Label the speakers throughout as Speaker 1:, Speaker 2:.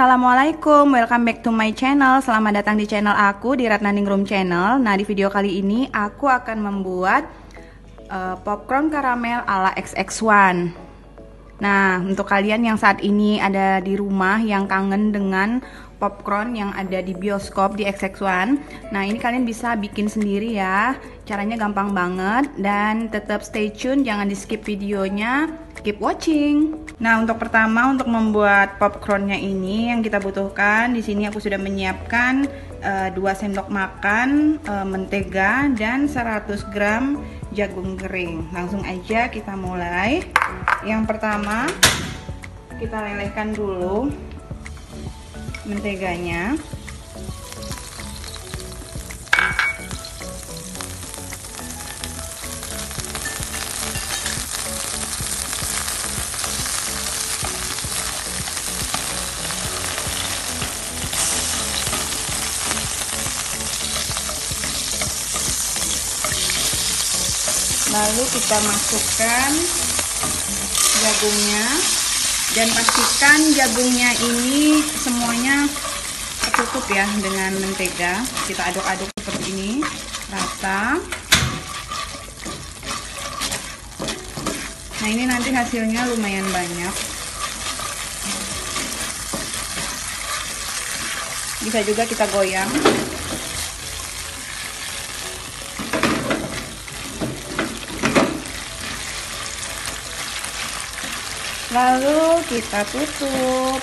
Speaker 1: Assalamualaikum, welcome back to my channel. Selamat datang di channel aku di Ratna Ningrum Channel. Nah, di video kali ini aku akan membuat popcorn karamel ala XX1. Nah, untuk kalian yang saat ini ada di rumah yang kangen dengan popcorn yang ada di bioskop di XX1, nah ini kalian bisa bikin sendiri ya. Caranya gampang banget dan tetap stay tune, jangan di skip videonya, keep watching. Nah, untuk pertama untuk membuat popcornnya ini yang kita butuhkan di sini aku sudah menyiapkan 2 sendok makan mentega dan 100 gram jagung kering. Langsung aja kita mulai. Yang pertama kita lelehkan dulu menteganya. Lalu kita masukkan jagungnya dan pastikan jagungnya ini semuanya tertutup ya dengan mentega. Kita aduk-aduk seperti ini rata. Nah, ini nanti hasilnya lumayan banyak. Bisa juga kita goyang. Lalu kita tutup.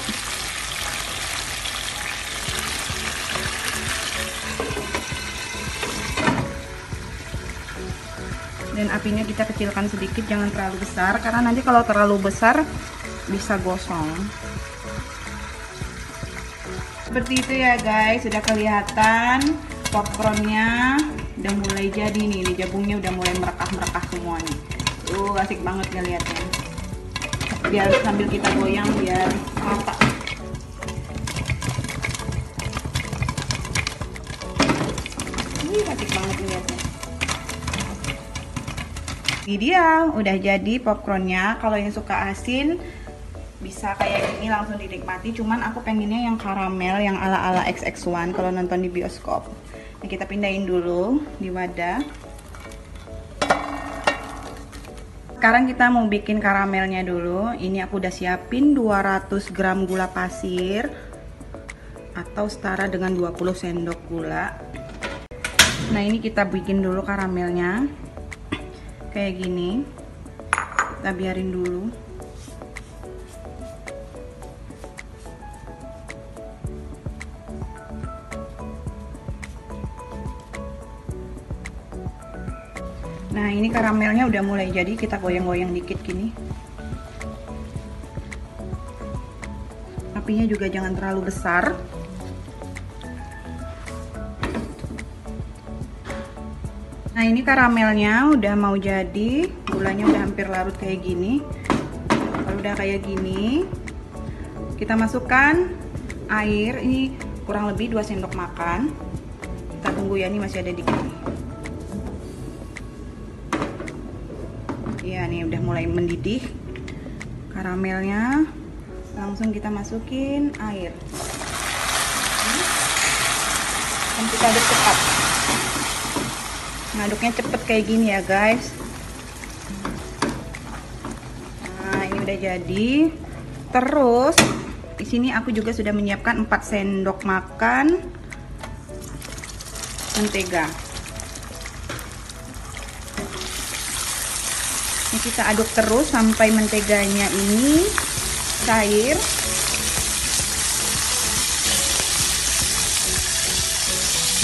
Speaker 1: Dan apinya kita kecilkan sedikit, jangan terlalu besar karena nanti kalau terlalu besar bisa gosong. Seperti itu ya guys, sudah kelihatan popcornnya udah mulai jadi nih, jagungnya udah mulai merekah-merekah semua nih. Asik banget ngeliatnya. Biar sambil kita goyang biar rata. Ini asik banget lihatnya. Ini dia, udah jadi popcornnya. Kalau yang suka asin bisa kayak gini langsung dinikmati. Cuman aku pengennya yang karamel, yang ala-ala XX1 kalau nonton di bioskop. Nah, kita pindahin dulu di wadah. Sekarang kita mau bikin karamelnya dulu. Ini aku udah siapin 200 gram gula pasir atau setara dengan 20 sendok gula. Nah, ini kita bikin dulu karamelnya kayak gini. Kita biarin dulu. Nah, ini karamelnya udah mulai jadi, kita goyang-goyang dikit gini. Apinya juga jangan terlalu besar. Nah, ini karamelnya udah mau jadi, gulanya udah hampir larut kayak gini. Kalau udah kayak gini, kita masukkan air, ini kurang lebih 2 sendok makan. Kita tunggu ya, ini masih ada dikit nih. Ya, nih udah mulai mendidih karamelnya. Langsung kita masukin air. Dan kita aduk cepat. Ngaduknya cepet kayak gini ya guys. Nah, ini udah jadi. Terus di sini aku juga sudah menyiapkan 4 sendok makan mentega. Ini kita aduk terus sampai menteganya ini cair.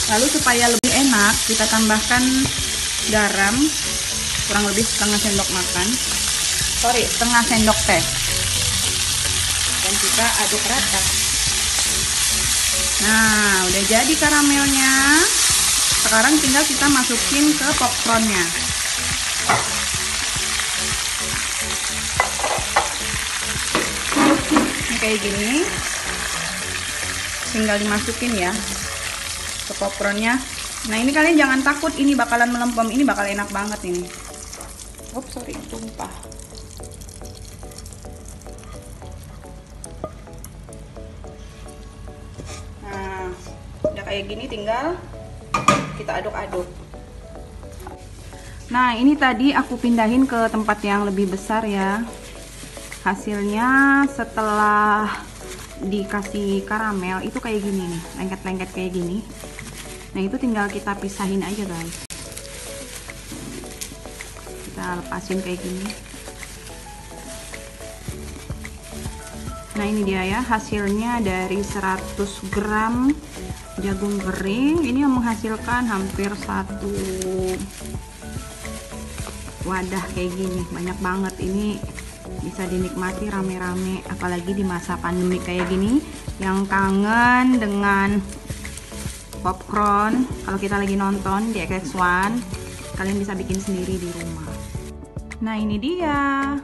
Speaker 1: Lalu supaya lebih enak, kita tambahkan garam kurang lebih setengah sendok teh. Dan kita aduk rata. Nah, udah jadi karamelnya. Sekarang tinggal kita masukin ke popcornnya. Kayak gini, tinggal dimasukin ya ke popcornnya. Nah, ini kalian jangan takut, ini bakalan melempem, ini bakal enak banget ini. Sorry, tumpah. kayak gini, tinggal kita aduk-aduk. Nah, ini tadi aku pindahin ke tempat yang lebih besar ya. Hasilnya setelah dikasih karamel itu kayak gini nih, lengket-lengket kayak gini. Nah, itu tinggal kita pisahin aja guys. Kita lepasin kayak gini. Nah, ini dia ya hasilnya dari 100 gram jagung kering. Ini yang menghasilkan hampir 1 wadah kayak gini, banyak banget. Ini bisa dinikmati rame-rame, apalagi di masa pandemi kayak gini yang kangen dengan popcorn. Kalau kita lagi nonton di XX1, kalian bisa bikin sendiri di rumah. Nah, ini dia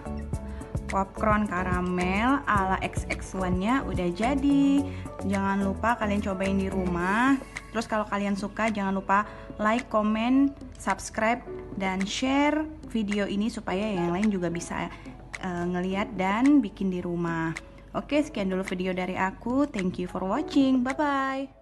Speaker 1: popcorn karamel ala XX1 nya udah jadi. Jangan lupa kalian cobain di rumah. Terus kalau kalian suka, jangan lupa like, comment, subscribe, dan share video ini supaya yang lain juga bisa ngeliat dan bikin di rumah. Oke, sekian dulu video dari aku. Thank you for watching. Bye bye.